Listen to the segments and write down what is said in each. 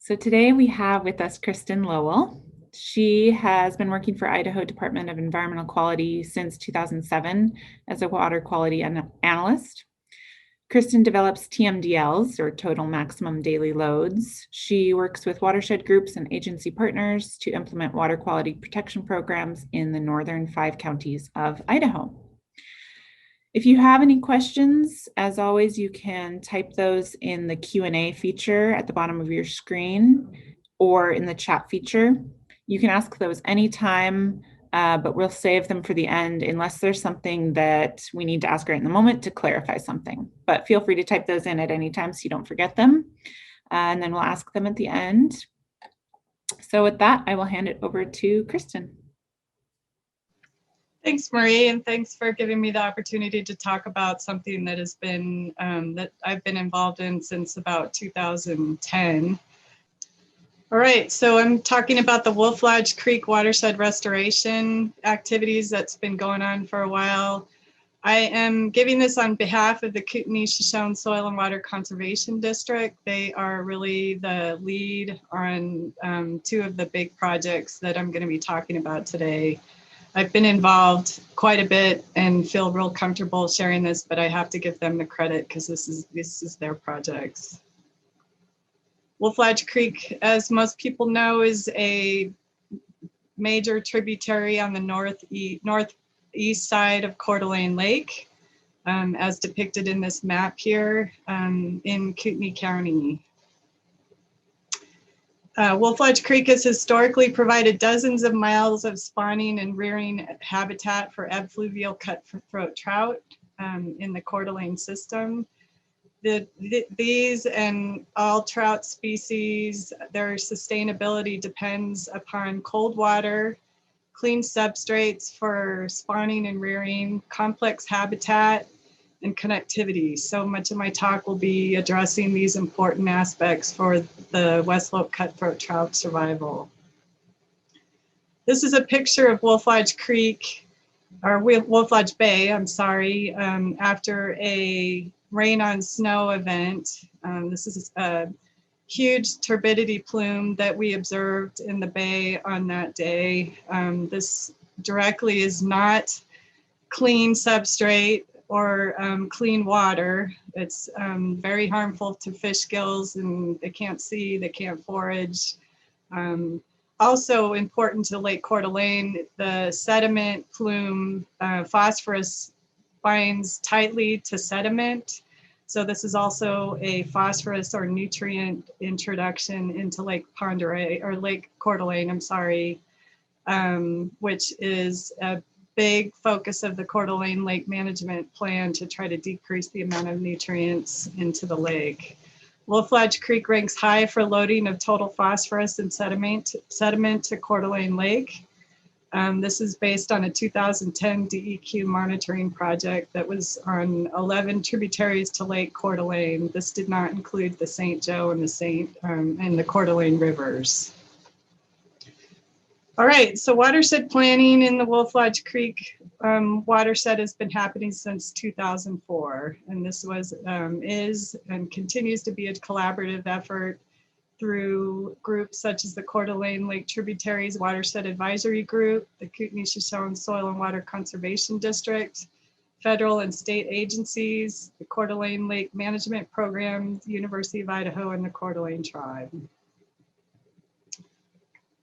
So today we have with us Kristin Lowell. She has been working for Idaho Department of Environmental Quality since 2007 as a water quality analyst. Kristin develops TMDLs, or total maximum daily loads. She works with watershed groups and agency partners to implement water quality protection programs in the northern 5 counties of Idaho. If you have any questions, as always, you can type those in the Q&A feature at the bottom of your screen or in the chat feature. You can ask those anytime, but we'll save them for the end unless there's something that we need to ask right in the moment to clarify something. But feel free to type those in at any time so you don't forget them. And then we'll ask them at the end. So with that, I will hand it over to Kristin. Thanks, Marie, and thanks for giving me the opportunity to talk about something that has been that I've been involved in since about 2010. All right, so I'm talking about the Wolf Lodge Creek watershed restoration activities that's been going on for a while. I am giving this on behalf of the Kootenai-Shoshone Soil and Water Conservation District. They are really the lead on 2 of the big projects that I'm going to be talking about today. I've been involved quite a bit and feel real comfortable sharing this, but I have to give them the credit because this is their projects. Wolf Lodge Creek, as most people know, is a major tributary on the northeast side of Coeur d'Alene Lake, as depicted in this map here in Kootenai County. Wolf Lodge Creek has historically provided dozens of miles of spawning and rearing habitat for ebfluvial cutthroat trout in the Coeur d'Alene system. These and all trout species, their sustainability depends upon cold water, clean substrates for spawning and rearing, complex habitat, and connectivity. So much of my talk will be addressing these important aspects for the West Slope cutthroat trout survival. This is a picture of Wolf Lodge Creek, or Wolf Lodge Bay, I'm sorry, after a rain on snow event. This is a huge turbidity plume that we observed in the bay on that day. This directly is not clean substrate or clean water. It's very harmful to fish gills, and they can't see, they can't forage. Also important to Lake Coeur d'Alene, the sediment plume phosphorus binds tightly to sediment. So this is also a phosphorus or nutrient introduction into Lake Ponderay, or Lake Coeur d'Alene, I'm sorry, which is a big focus of the Coeur d'Alene Lake Management Plan to try to decrease the amount of nutrients into the lake. Wolf Lodge Creek ranks high for loading of total phosphorus and sediment to Coeur d'Alene Lake. This is based on a 2010 DEQ monitoring project that was on 11 tributaries to Lake Coeur d'Alene. This did not include the St. Joe and the Coeur d'Alene rivers. All right, so watershed planning in the Wolf Lodge Creek watershed has been happening since 2004, and this is and continues to be a collaborative effort through groups such as the Coeur d'Alene Lake Tributaries Watershed Advisory Group, the Kootenai-Shoshone Soil and Water Conservation District, federal and state agencies, the Coeur d'Alene Lake Management Program, the University of Idaho, and the Coeur d'Alene Tribe.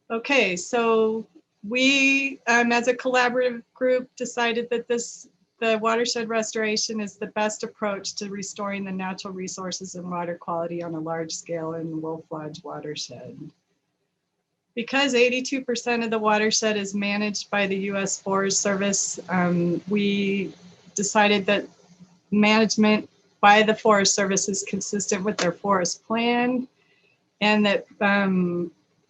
Okay, so we, as a collaborative group, decided that the watershed restoration is the best approach to restoring the natural resources and water quality on a large scale in the Wolf Lodge watershed. Because 82% of the watershed is managed by the U.S. Forest Service, we decided that management by the Forest Service is consistent with their forest plan, and that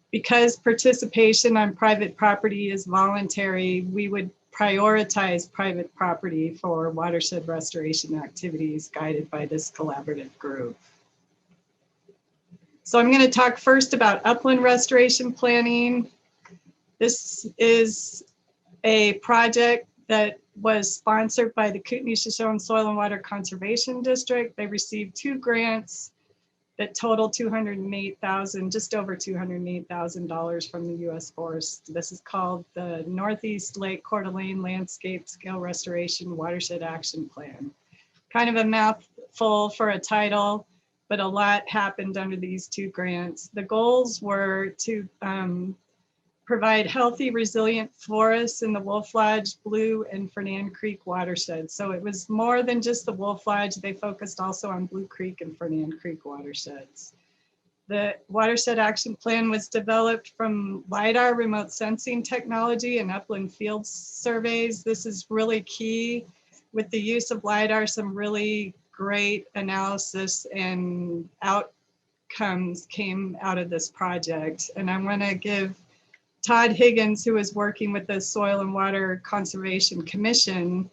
because participation on private property is voluntary, we would prioritize private property for watershed restoration activities guided by this collaborative group. So I'm going to talk first about upland restoration planning. This is a project that was sponsored by the Kootenai-Shoshone Soil and Water Conservation District. They received 2 grants that total $208,000, just over $208,000 from the U.S. Forest. This is called the Northeast Lake Coeur d'Alene Landscape Scale Restoration Watershed Action Plan. Kind of a mouthful for a title, but a lot happened under these two grants. The goals were to provide healthy, resilient forests in the Wolf Lodge, Blue, and Fernand Creek watersheds. So it was more than just the Wolf Lodge. They focused also on Blue Creek and Fernand Creek watersheds. The Watershed Action Plan was developed from LiDAR remote sensing technology and upland field surveys. This is really key. With the use of LiDAR, some really great analysis and outcomes came out of this project. And I want to give Todd Higgins, who is working with the Soil and Water Conservation Commission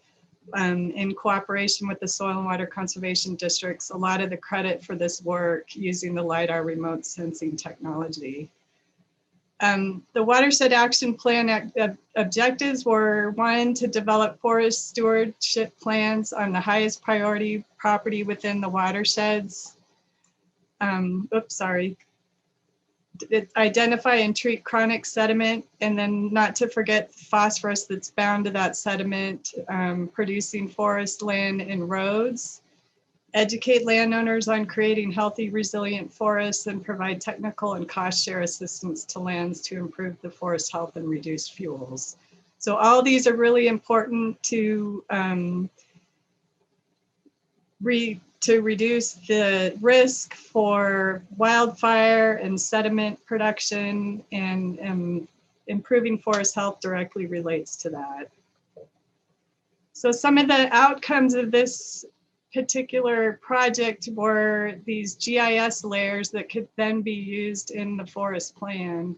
in cooperation with the Soil and Water Conservation Districts, a lot of the credit for this work using the LiDAR remote sensing technology. The Watershed Action Plan objectives were: one, to develop forest stewardship plans on the highest priority property within the watersheds. Identify and treat chronic sediment, and then not to forget phosphorus that's bound to that sediment, producing forest land and roads. Educate landowners on creating healthy, resilient forests, and provide technical and cost share assistance to lands to improve the forest health and reduce fuels. So all these are really important to reduce the risk for wildfire and sediment production, and improving forest health directly relates to that. So some of the outcomes of this particular project were these GIS layers that could then be used in the forest plan.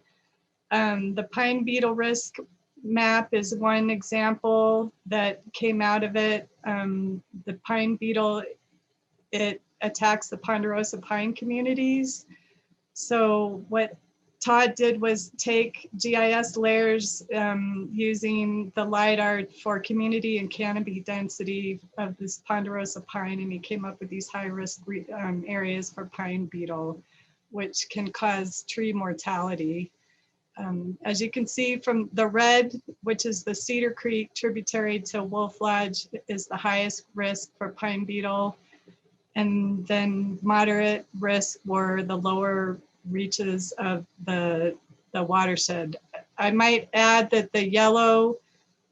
The pine beetle risk map is one example that came out of it. The pine beetle, it attacks the ponderosa pine communities. So what Todd did was take GIS layers using the LiDAR for community and canopy density of this ponderosa pine, and he came up with these high-risk areas for pine beetle, which can cause tree mortality. As you can see from the red, which is the Cedar Creek tributary to Wolf Lodge, is the highest risk for pine beetle. And then moderate risk were the lower reaches of the watershed. I might add that the yellow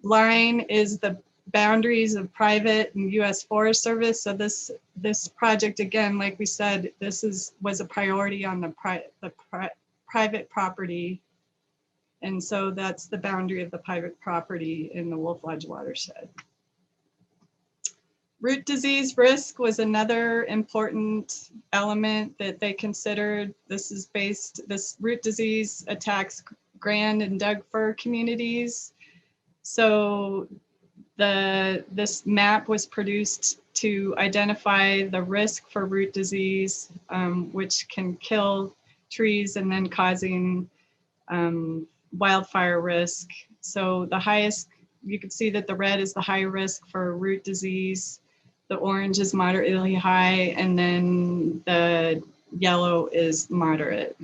line is the boundaries of private and U.S. Forest Service. So this project, again, like we said, was a priority on the private property. And so that's the boundary of the private property in the Wolf Lodge watershed. Root disease risk was another important element that they considered. This root disease attacks Grand and Doug fir communities. So this map was produced to identify the risk for root disease, which can kill trees and then causing wildfire risk. So the highest, you can see that the red is the high risk for root disease. The orange is moderately high, and then the yellow is moderate.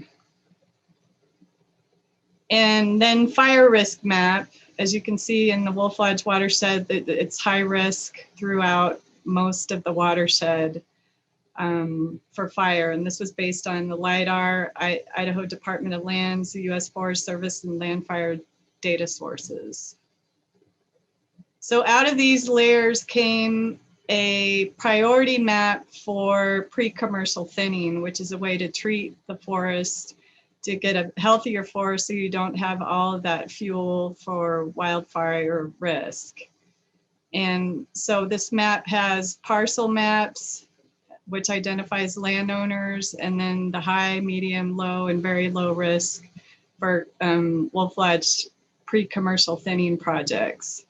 And then fire risk map, as you can see in the Wolf Lodge watershed, it's high risk throughout most of the watershed for fire. And this was based on the LiDAR, Idaho Department of Lands, the U.S. Forest Service, and land fire data sources. So out of these layers came a priority map for pre-commercial thinning, which is a way to treat the forest to get a healthier forest so you don't have all of that fuel for wildfire risk. And so this map has parcel maps, which identifies landowners, and then the high, medium, low, and very low risk for Wolf Lodge pre-commercial thinning projects.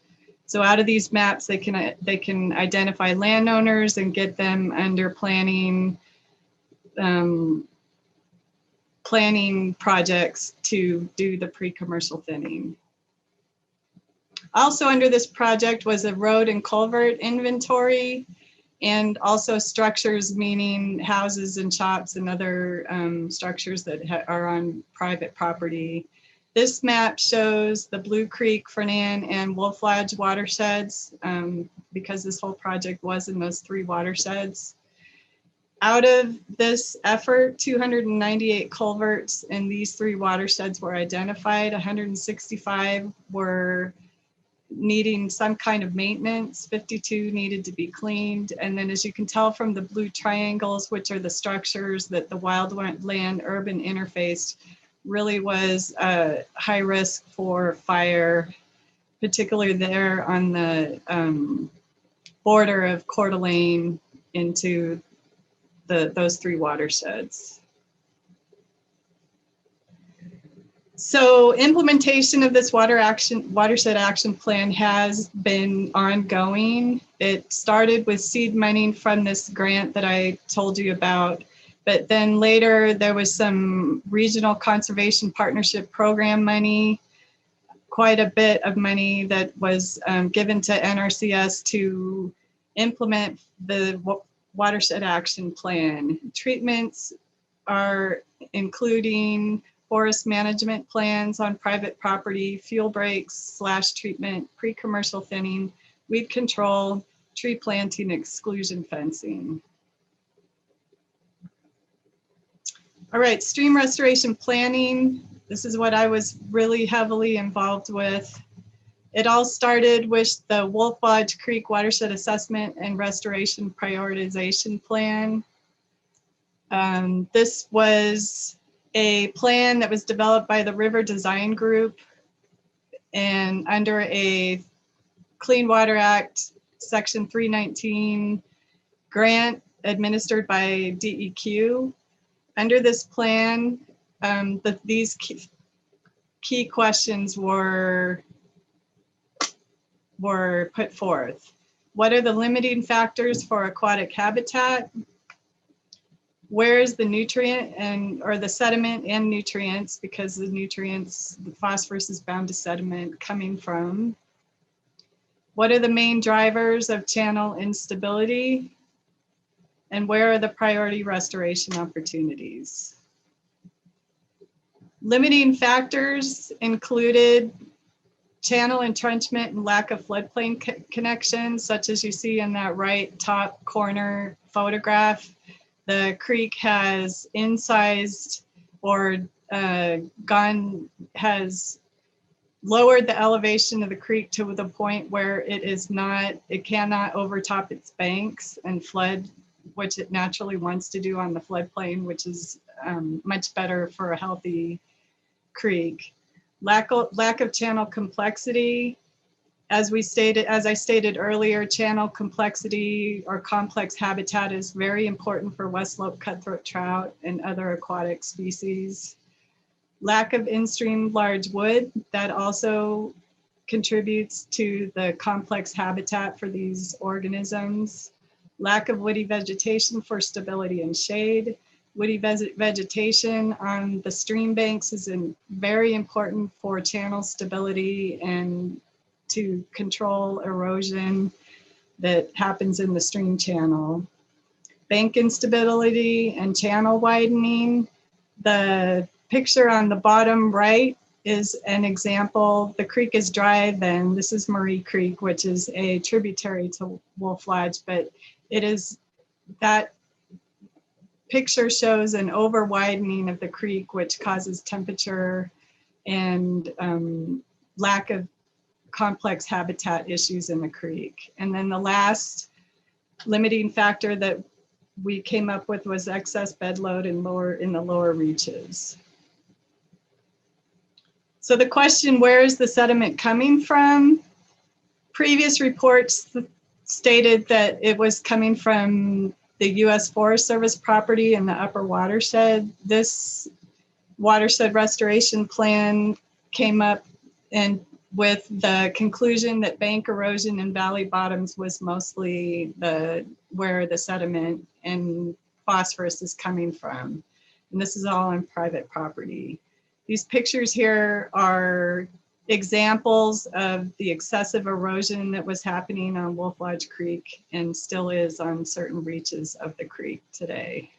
So out of these maps, they can identify landowners and get them under planning projects to do the pre-commercial thinning. Also under this project was a road and culvert inventory. and also structures, meaning houses and shops and other structures that are on private property. This map shows the Blue Creek, Fernan, and Wolf Lodge watersheds, because this whole project was in those 3 watersheds. Out of this effort, 298 culverts in these 3 watersheds were identified. 165 were needing some kind of maintenance, 52 needed to be cleaned. And then, as you can tell from the blue triangles, which are the structures that the wildland urban interface really was high risk for fire, particularly there on the border of Coeur d'Alene into those 3 watersheds. So implementation of this watershed action plan has been ongoing. It started with seed money from this grant that I told you about, but then later there was some regional conservation partnership program money, quite a bit of money that was given to NRCS to implement the watershed action plan. Treatments are including forest management plans on private property, fuel breaks / treatment, pre-commercial thinning, weed control, tree planting, exclusion fencing. All right, stream restoration planning. This is what I was really heavily involved with. It all started with the Wolf Lodge Creek Watershed Assessment and Restoration Prioritization Plan. This was a plan that was developed by the River Design Group and under a Clean Water Act Section 319 grant administered by DEQ. Under this plan, these key questions were put forth. What are the limiting factors for aquatic habitat? Where is the nutrient or the sediment and nutrients, because the nutrients, the phosphorus is bound to sediment, coming from? What are the main drivers of channel instability? And where are the priority restoration opportunities? Limiting factors included channel entrenchment and lack of floodplain connections, such as you see in that right top corner photograph. The creek has incised or has lowered the elevation of the creek to the point where it cannot overtop its banks and flood, which it naturally wants to do on the floodplain, which is much better for a healthy creek. Lack of channel complexity. As I stated earlier, channel complexity or complex habitat is very important for West Slope cutthroat trout and other aquatic species. Lack of in-stream large wood, that also contributes to the complex habitat for these organisms. Lack of woody vegetation for stability and shade. Woody vegetation on the stream banks is very important for channel stability and to control erosion that happens in the stream channel. Bank instability and channel widening. The picture on the bottom right is an example. The creek is dry then. This is Marie Creek, which is a tributary to Wolf Lodge, but that picture shows an over widening of the creek, which causes temperature and lack of complex habitat issues in the creek. And then the last limiting factor that we came up with was excess bed load in the lower reaches. So the question, where is the sediment coming from? Previous reports stated that it was coming from the U.S. Forest Service property in the upper watershed. This watershed restoration plan came up with the conclusion that bank erosion and valley bottoms was mostly where the sediment and phosphorus is coming from. And this is all on private property. These pictures here are examples of the excessive erosion that was happening on Wolf Lodge Creek and still is on certain reaches of the creek today.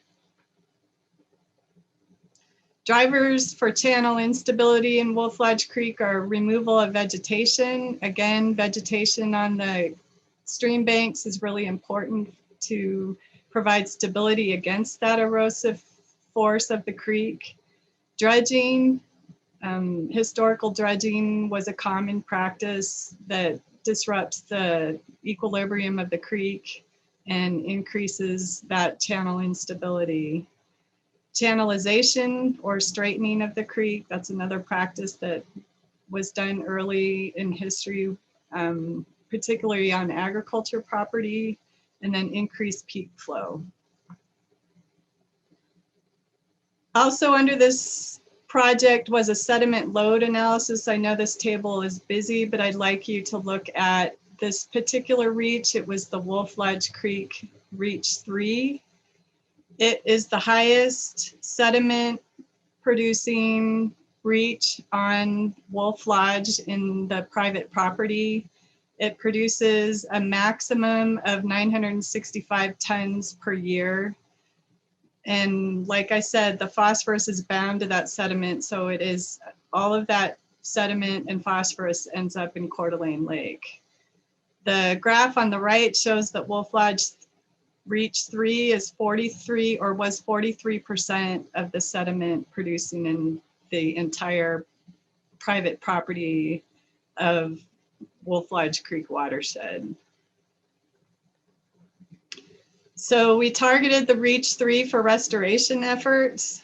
Drivers for channel instability in Wolf Lodge Creek are removal of vegetation. Again, vegetation on the stream banks is really important to provide stability against that erosive force of the creek. Dredging, historical dredging was a common practice that disrupts the equilibrium of the creek and increases that channel instability. Channelization or straightening of the creek, that's another practice that was done early in history, particularly on agriculture property, and then increased peak flow. Also under this project was a sediment load analysis. I know this table is busy, but I'd like you to look at this particular reach. It was the Wolf Lodge Creek Reach 3. It is the highest sediment producing reach on Wolf Lodge in the private property. It produces a maximum of 965 tons per year. And like I said, the phosphorus is bound to that sediment. So it is all of that sediment and phosphorus ends up in Coeur d'Alene Lake. The graph on the right shows that Wolf Lodge Reach 3 is 43 or was 43% of the sediment producing in the entire private property of Wolf Lodge Creek watershed. So we targeted the Reach 3 for restoration efforts.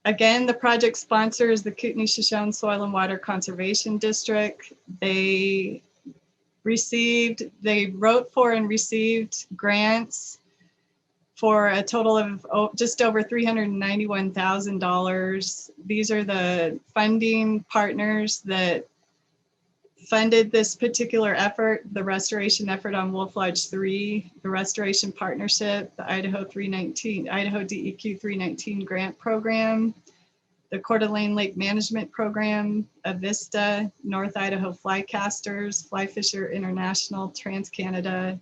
Again, the project sponsor is the Kootenai-Shoshone Soil and Water Conservation District. They wrote for and received grants for a total of just over $391,000. These are the funding partners that funded this particular effort, the restoration effort on Wolf Lodge 3, the Restoration Partnership, the Idaho DEQ 319 grant program, the Coeur d'Alene Lake Management Program, Avista, North Idaho Flycasters, Fly Fisher International, TransCanada,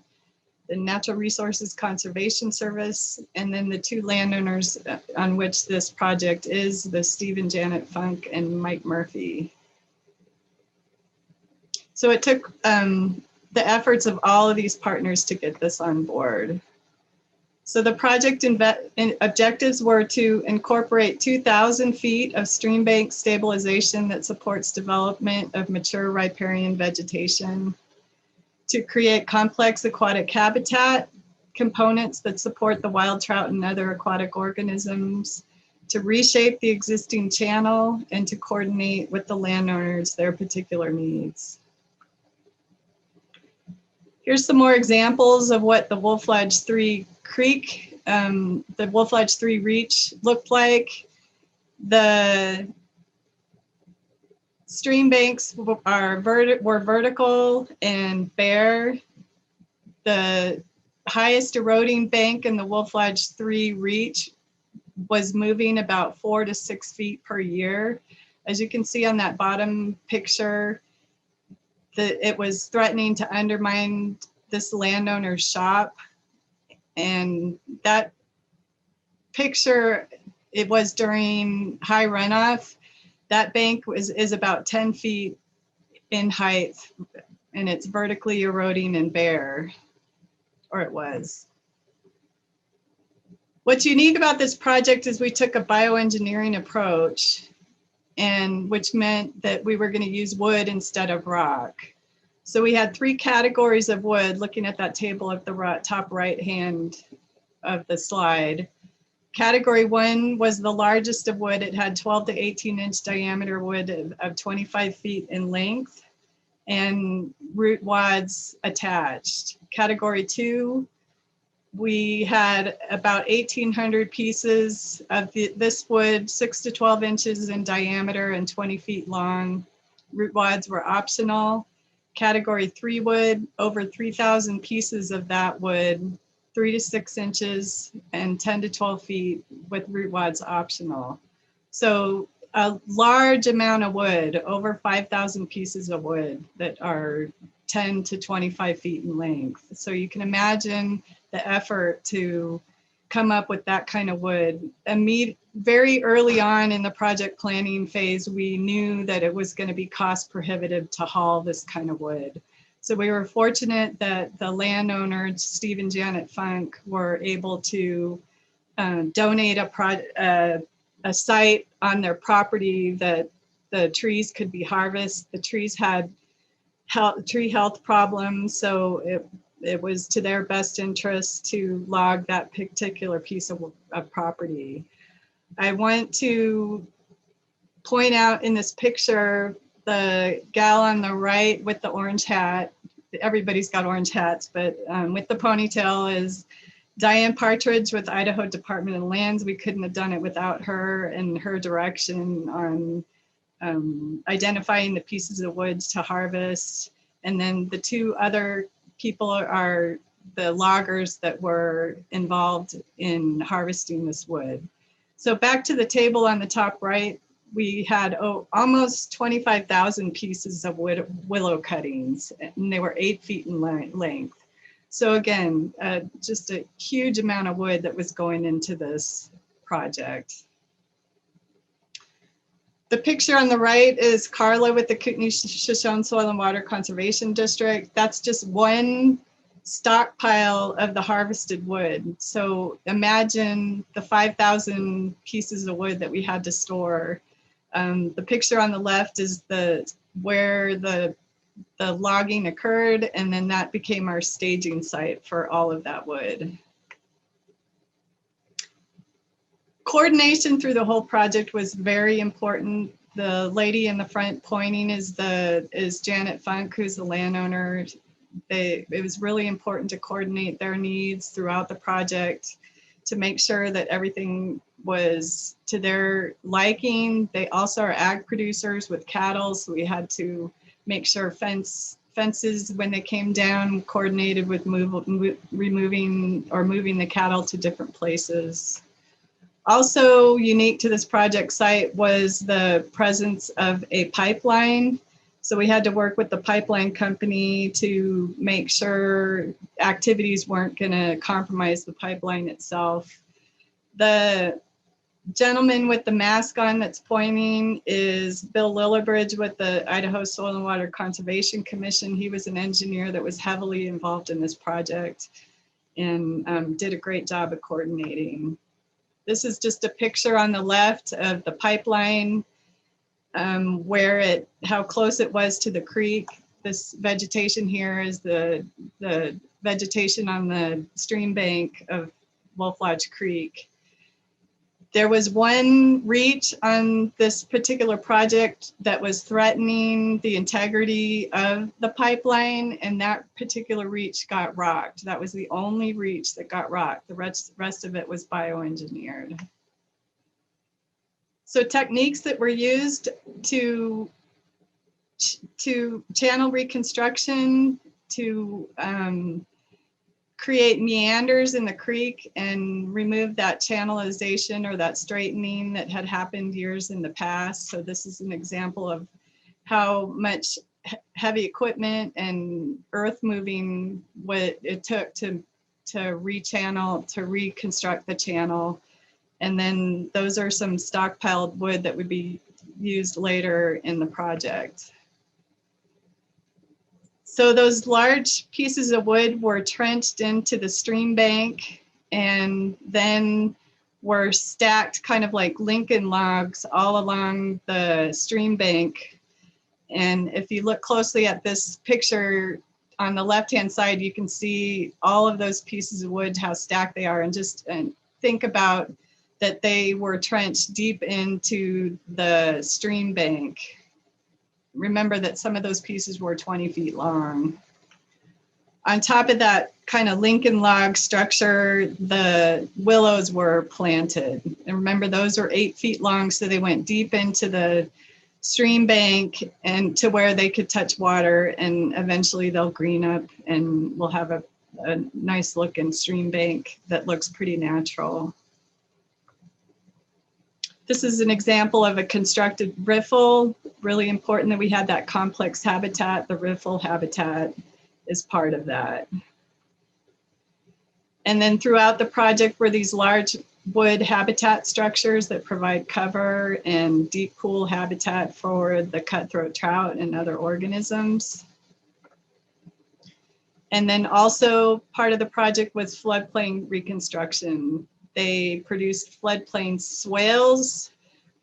the Natural Resources Conservation Service, and then the two landowners on which this project is, the Steve and Janet Funk and Mike Murphy. So it took the efforts of all of these partners to get this on board. So the project objectives were to incorporate 2,000 feet of stream bank stabilization that supports development of mature riparian vegetation, to create complex aquatic habitat components that support the wild trout and other aquatic organisms, to reshape the existing channel, and to coordinate with the landowners their particular needs. Here's some more examples of what the Wolf Lodge 3 Creek, the Wolf Lodge 3 Reach looked like. The stream banks were vertical and bare. The highest eroding bank in the Wolf Lodge 3 Reach was moving about 4 to 6 feet per year. As you can see on that bottom picture, it was threatening to undermine this landowner's shop. And that picture, it was during high runoff. That bank is about 10 feet in height, and it's vertically eroding and bare, or it was. What's unique about this project is we took a bioengineering approach, and which meant that we were going to use wood instead of rock. So we had 3 categories of wood, looking at that table at the top right hand of the slide. Category 1 was the largest of wood. It had 12 to 18 inch diameter wood of 25 feet in length and root wads attached. Category 2, we had about 1,800 pieces of this wood, 6 to 12 inches in diameter and 20 feet long. Root wads were optional. Category 3 wood, over 3,000 pieces of that wood, 3 to 6 inches and 10 to 12 feet with root wads optional. So a large amount of wood, over 5,000 pieces of wood that are 10 to 25 feet in length. So you can imagine the effort to come up with that kind of wood. Very early on in the project planning phase, we knew that it was going to be cost prohibitive to haul this kind of wood. So we were fortunate that the landowner, Steve and Janet Funk, were able to donate a site on their property that the trees could be harvested. The trees had tree health problems, so it was to their best interest to log that particular piece of property. I want to point out in this picture, the gal on the right with the orange hat. Everybody's got orange hats, but with the ponytail is Diane Partridge with Idaho Department of Lands. We couldn't have done it without her and her direction on identifying the pieces of wood to harvest. And then the two other people are the loggers that were involved in harvesting this wood. So back to the table on the top right, we had almost 25,000 pieces of willow cuttings, and they were 8 feet in length. So again, just a huge amount of wood that was going into this project. The picture on the right is Carla with the Kootenai-Shoshone Soil and Water Conservation District. That's just one stockpile of the harvested wood. So imagine the 5,000 pieces of wood that we had to store. The picture on the left is where the logging occurred, and then that became our staging site for all of that wood. Coordination through the whole project was very important. The lady in the front pointing is Janet Funk, who's the landowner. It was really important to coordinate their needs throughout the project to make sure that everything was to their liking. They also are ag producers with cattle, so we had to make sure fences when they came down coordinated with removing or moving the cattle to different places. Also unique to this project site was the presence of a pipeline. So we had to work with the pipeline company to make sure activities weren't going to compromise the pipeline itself. The gentleman with the mask on that's pointing is Bill Lillibridge with the Idaho Soil and Water Conservation Commission. He was an engineer that was heavily involved in this project and did a great job of coordinating. This is just a picture on the left of the pipeline, how close it was to the creek. This vegetation here is the vegetation on the stream bank of Wolf Lodge Creek. There was one reach on this particular project that was threatening the integrity of the pipeline, and that particular reach got rocked. That was the only reach that got rocked. The rest of it was bioengineered. So techniques that were used to channel reconstruction, to create meanders in the creek and remove that channelization or that straightening that had happened years in the past. So this is an example of how much heavy equipment and earth moving what it took to rechannel, to reconstruct the channel. And then those are some stockpiled wood that would be used later in the project. So those large pieces of wood were trenched into the stream bank and then were stacked kind of like Lincoln logs all along the stream bank. And if you look closely at this picture on the left-hand side, you can see all of those pieces of wood, how stacked they are, and just think about that they were trenched deep into the stream bank. Remember that some of those pieces were 20 feet long. On top of that kind of Lincoln log structure, the willows were planted. And remember, those are 8 feet long, so they went deep into the stream bank and to where they could touch water, and eventually they'll green up and we'll have a nice looking stream bank that looks pretty natural. This is an example of a constructed riffle. Really important that we had that complex habitat. The riffle habitat is part of that. And then throughout the project were these large wood habitat structures that provide cover and deep pool habitat for the cutthroat trout and other organisms. And then also part of the project was floodplain reconstruction. They produced floodplain swales.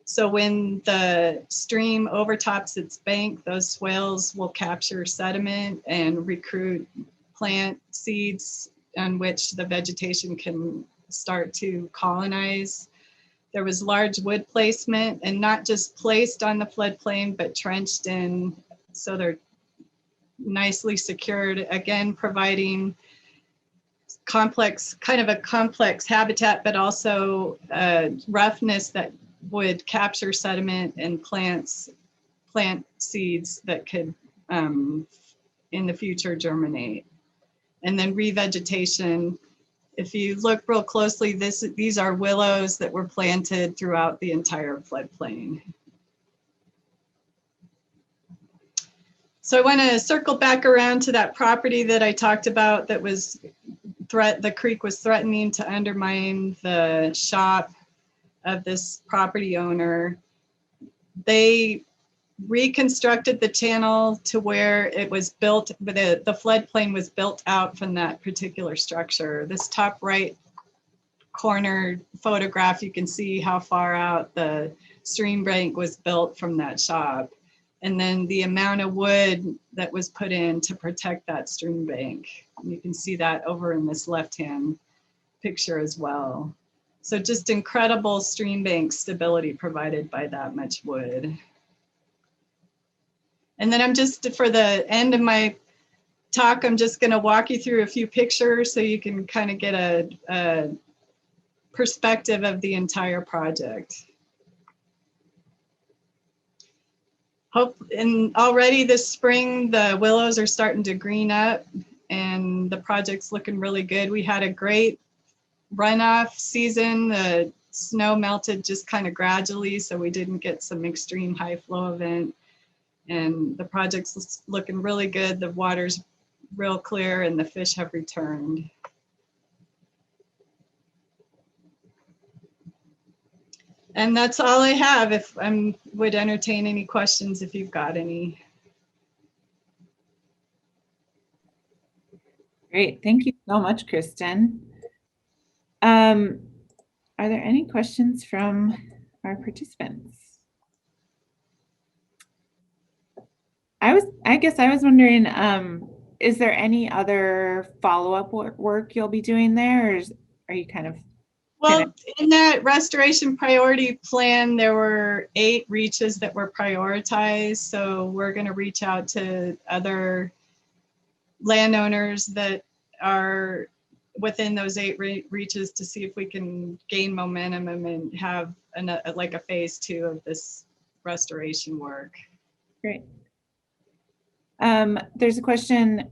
So when the stream overtops its bank, those swales will capture sediment and recruit plant seeds on which the vegetation can start to colonize. There was large wood placement, and not just placed on the floodplain, but trenched in, so they're nicely secured, again, providing complex, kind of a complex habitat, but also roughness that would capture sediment and plant seeds that could in the future germinate. And then revegetation. If you look real closely, these are willows that were planted throughout the entire floodplain. So I want to circle back around to that property that I talked about that was the creek was threatening to undermine the shop of this property owner. They reconstructed the channel to where it was built, but the floodplain was built out from that particular structure. This top right corner photograph, you can see how far out the stream bank was built from that shop. And then the amount of wood that was put in to protect that stream bank. You can see that over in this left-hand picture as well. So just incredible stream bank stability provided by that much wood. And then I'm just, for the end of my talk, I'm just gonna walk you through a few pictures so you can kind of get a perspective of the entire project. And already this spring, the willows are starting to green up and the project's looking really good. We had a great runoff season. The snow melted just kind of gradually, so we didn't get some extreme high flow event. And the project's looking really good. The water's real clear and the fish have returned. And that's all I have. If I would entertain any questions if you've got any. Great, thank you so much, Kristin. Are there any questions from our participants? I guess I was wondering, is there any other follow-up work you'll be doing there, or are you kind of? Well, in that restoration priority plan, there were 8 reaches that were prioritized. So we're going to reach out to other landowners that are within those 8 reaches to see if we can gain momentum and have like a phase 2 of this restoration work. Great. There's a question.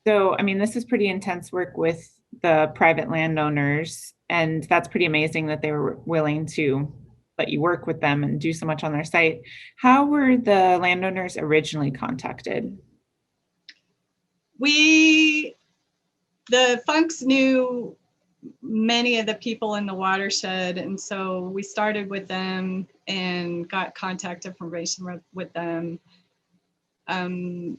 So, I mean, this is pretty intense work with the private landowners, and that's pretty amazing that they were willing to let you work with them and do so much on their site. How were the landowners originally contacted? The Funks knew many of the people in the watershed, and so we started with them and got contact information with them.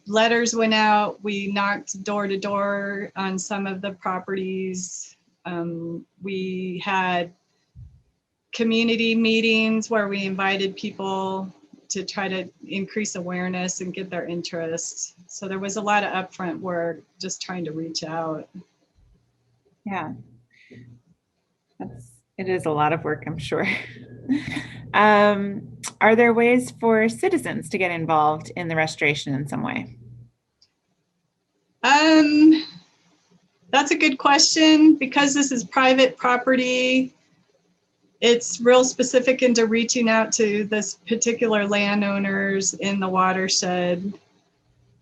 Letters went out. We knocked door to door on some of the properties. We had community meetings where we invited people to try to increase awareness and get their interest. So there was a lot of upfront work just trying to reach out. Yeah, it is a lot of work, I'm sure. Are there ways for citizens to get involved in the restoration in some way? That's a good question. Because this is private property, it's real specific into reaching out to this particular landowners in the watershed.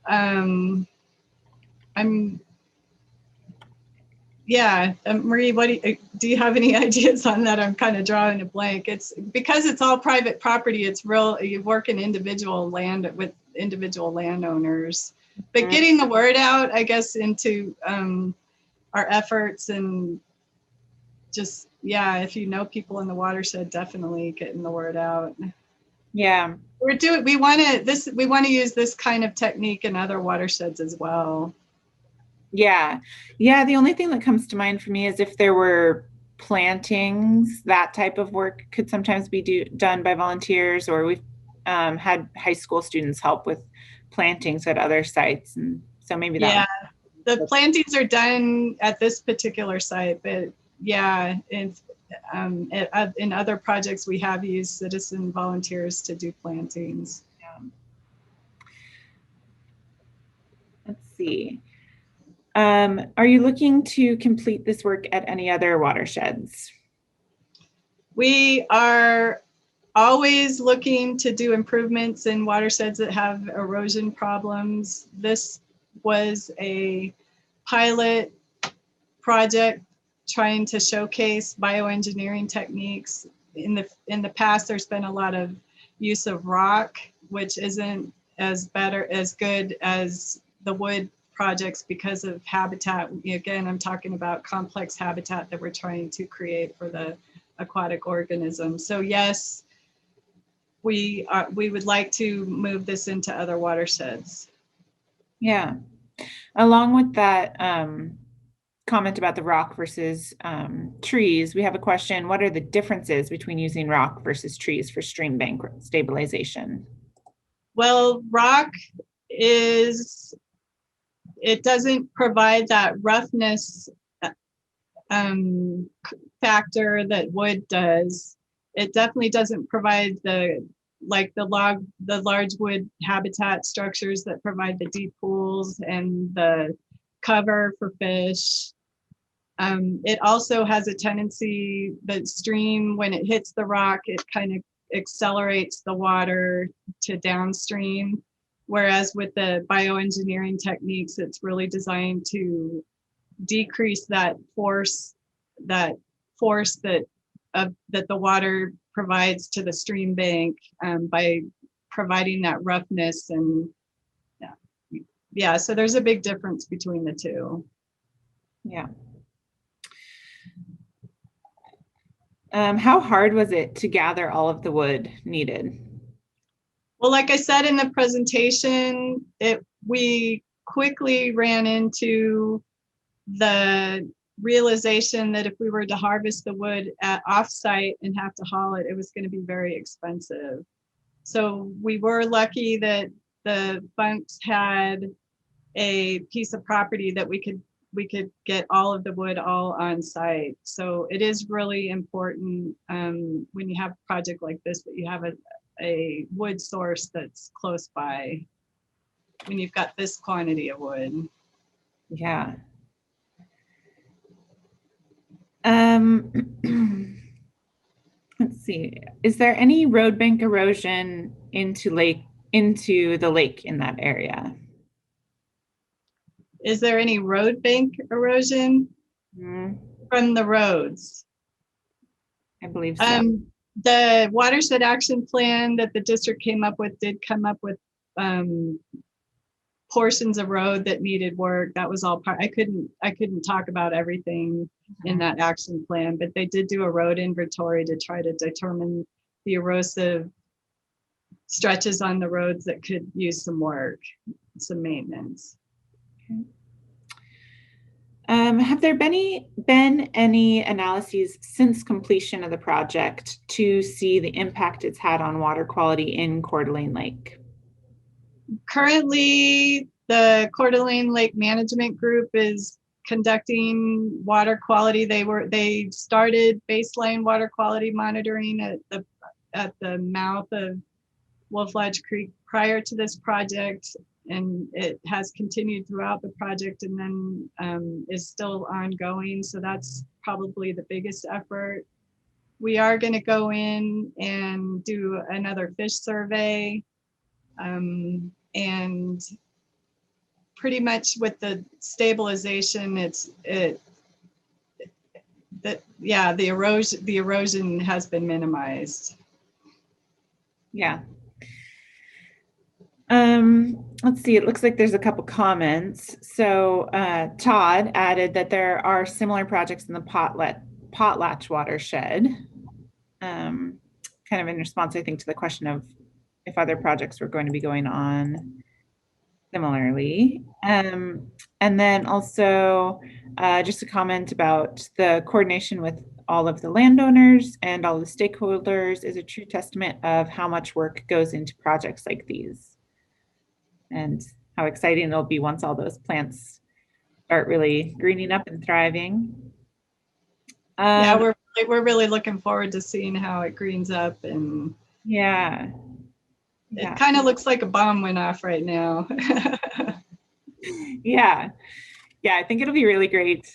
I'm Yeah, Marie, do you have any ideas on that? I'm kind of drawing a blank. It's because it's all private property. It's real. You work in individual land with individual landowners, but getting the word out, I guess, into our efforts and just, yeah, if you know people in the watershed, definitely getting the word out. Yeah. We want to use this kind of technique in other watersheds as well. Yeah. Yeah. The only thing that comes to mind for me is if there were plantings, that type of work could sometimes be done by volunteers, or we've had high school students help with plantings at other sites. And so maybe that Yeah, the plantings are done at this particular site, but yeah, in other projects, we have used citizen volunteers to do plantings. Yeah. Let's see. Are you looking to complete this work at any other watersheds? We are always looking to do improvements in watersheds that have erosion problems. This was a pilot project trying to showcase bioengineering techniques. In the past, there's been a lot of use of rock, which isn't as good as the wood projects because of habitat. Again, I'm talking about complex habitat that we're trying to create for the aquatic organisms. So yes, we would like to move this into other watersheds. Yeah. Along with that comment about the rock versus trees, we have a question. What are the differences between using rock versus trees for stream bank stabilization? Well, rock it doesn't provide that roughness factor that wood does. It definitely doesn't provide the large wood habitat structures that provide the deep pools and the cover for fish. It also has a tendency, the stream, when it hits the rock, it kind of accelerates the water to downstream. Whereas with the bioengineering techniques, it's really designed to decrease that force that that the water provides to the stream bank by providing that roughness. And yeah, so there's a big difference between the two. Yeah. How hard was it to gather all of the wood needed? Well, like I said in the presentation, we quickly ran into the realization that if we were to harvest the wood at offsite and have to haul it, it was going to be very expensive. So we were lucky that the Funks had a piece of property that we could get all of the wood all on site. So it is really important when you have a project like this that you have a wood source that's close by when you've got this quantity of wood. Yeah. Let's see. Is there any road bank erosion into the lake in that area? Is there any road bank erosion from the roads? I believe so. The watershed action plan that the district came up with did come up with portions of road that needed work. That was all part. I couldn't talk about everything in that action plan, but they did do a road inventory to try to determine the erosive stretches on the roads that could use some work, some maintenance. Okay. Have there been any analyses since completion of the project to see the impact it's had on water quality in Coeur d'Alene Lake? Currently, the Coeur d'Alene Lake Management Group is conducting water quality. They started baseline water quality monitoring at the mouth of Wolf Lodge Creek prior to this project, and it has continued throughout the project and then is still ongoing. So that's probably the biggest effort. We are going to go in and do another fish survey, and pretty much with the stabilization, the erosion has been minimized. Yeah. Let's see, it looks like there's a couple comments. So Todd added that there are similar projects in the Potlatch watershed, kind of in response, I think, to the question of if other projects were going to be going on similarly. And then also just a comment about the coordination with all of the landowners and all the stakeholders is a true testament of how much work goes into projects like these, and how exciting it'll be once all those plants start really greening up and thriving. Yeah, we're really looking forward to seeing how it greens up, and yeah. it kind of looks like a bomb went off right now. Yeah. I think it'll be really great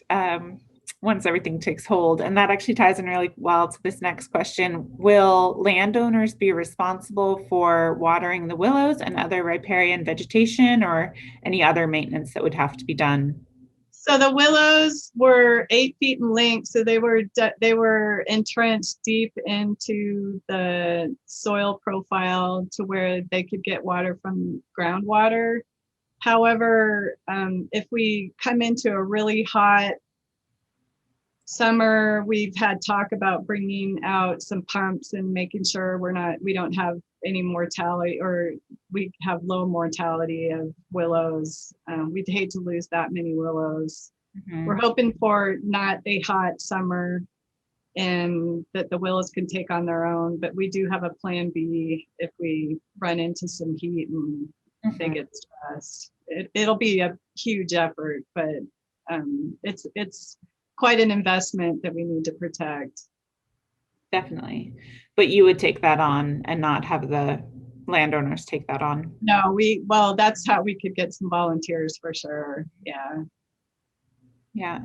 once everything takes hold. And that actually ties in really well to this next question. Will landowners be responsible for watering the willows and other riparian vegetation, or any other maintenance that would have to be done? So the willows were 8 feet in length, so they were entrenched deep into the soil profile to where they could get water from groundwater. However, if we come into a really hot summer, we've had talk about bringing out some pumps and making sure we don't have any mortality, or we have low mortality of willows. We'd hate to lose that many willows. Mm-hmm. We're hoping for not a hot summer and that the willows can take on their own, but we do have a plan B if we run into some heat and they get stressed. It'll be a huge effort, but it's quite an investment that we need to protect. Definitely. But you would take that on and not have the landowners take that on? No, that's how we could get some volunteers for sure. Yeah.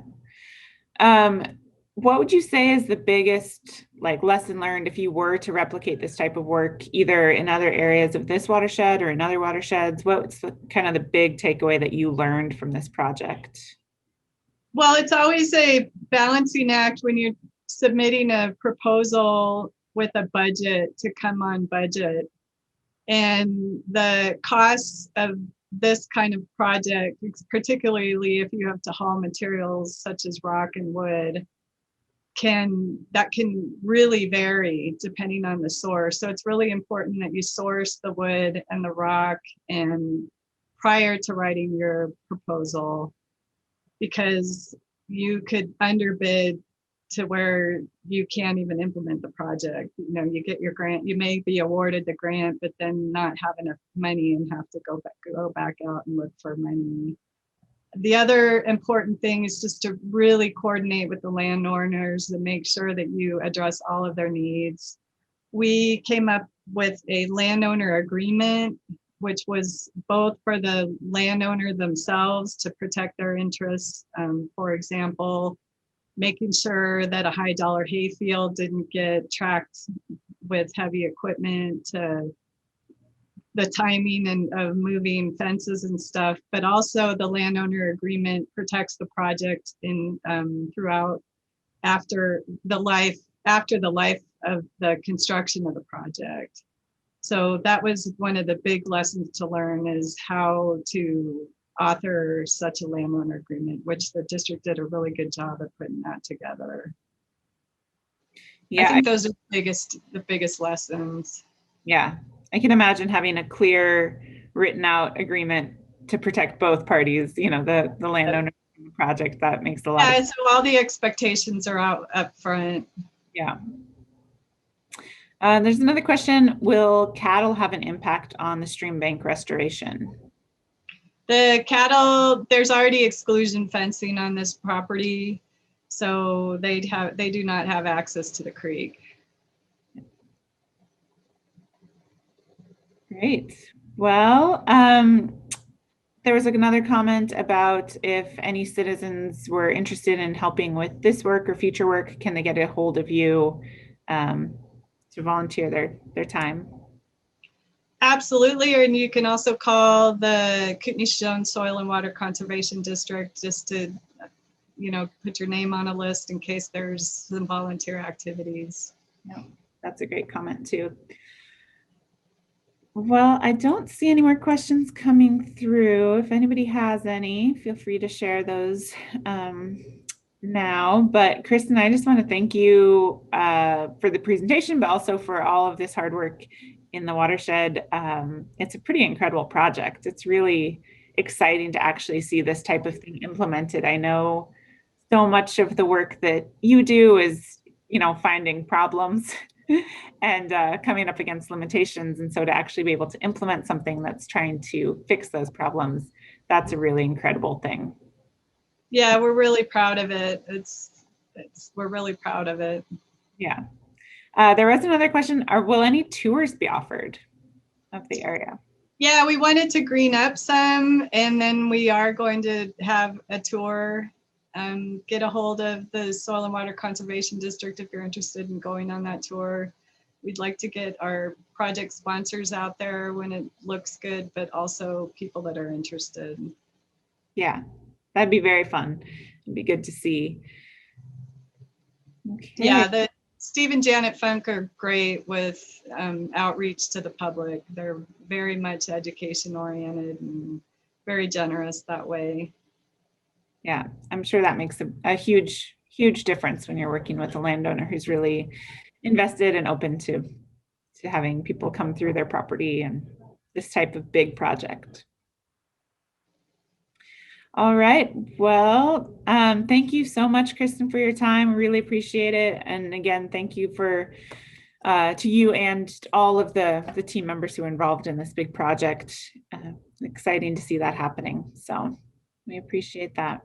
What would you say is the biggest lesson learned if you were to replicate this type of work either in other areas of this watershed or in other watersheds? What's kind of the big takeaway that you learned from this project? Well, it's always a balancing act when you're submitting a proposal with a budget to come on budget. And the costs of this kind of project, particularly if you have to haul materials such as rock and wood, can really vary depending on the source. So it's really important that you source the wood and the rock and prior to writing your proposal, because you could underbid to where you can't even implement the project. You get your grant, you may be awarded the grant, but then not have enough money and have to go back out and look for money. The other important thing is just to really coordinate with the landowners and make sure that you address all of their needs. We came up with a landowner agreement, which was both for the landowner themselves to protect their interests. For example, making sure that a high dollar hayfield didn't get tracked with heavy equipment, the timing of moving fences and stuff, but also the landowner agreement protects the project throughout after the life of the construction of the project. So that was one of the big lessons to learn, is how to author such a landowner agreement, which the district did a really good job of putting that together. Yeah, I think those are the biggest lessons. Yeah, I can imagine having a clear written out agreement to protect both parties, the landowner and the project. That makes a lot of sense. So all the expectations are out up front. Yeah. There's another question. Will cattle have an impact on the stream bank restoration? The cattle, there's already exclusion fencing on this property, so they do not have access to the creek. Great. Well, there was another comment about if any citizens were interested in helping with this work or future work, can they get a hold of you to volunteer their time? Absolutely, and you can also call the Kootenai-Shoshone Soil and Water Conservation District just to, put your name on a list in case there's some volunteer activities. Yeah, that's a great comment too. Well, I don't see any more questions coming through. If anybody has any, feel free to share those now. But Kristin, I just want to thank you for the presentation, but also for all of this hard work in the watershed. It's a pretty incredible project. It's really exciting to actually see this type of thing implemented. I know so much of the work that you do is, finding problems and coming up against limitations. And so to actually be able to implement something that's trying to fix those problems, that's a really incredible thing. Yeah, we're really proud of it. We're really proud of it. Yeah. There was another question. Will any tours be offered of the area? Yeah, we wanted to green up some, and then we are going to have a tour. Get a hold of the Soil and Water Conservation District if you're interested in going on that tour. We'd like to get our project sponsors out there when it looks good, but also people that are interested. Yeah, that'd be very fun. It'd be good to see. Okay. Yeah, Steve and Janet Funk are great with outreach to the public. They're very much education oriented and very generous that way. Yeah, I'm sure that makes a huge, huge difference when you're working with a landowner who's really invested and open to having people come through their property and this type of big project. All right. Well, thank you so much, Kristin, for your time. Really appreciate it. And again, thank you to you and all of the team members who are involved in this big project. Exciting to see that happening. So we appreciate that.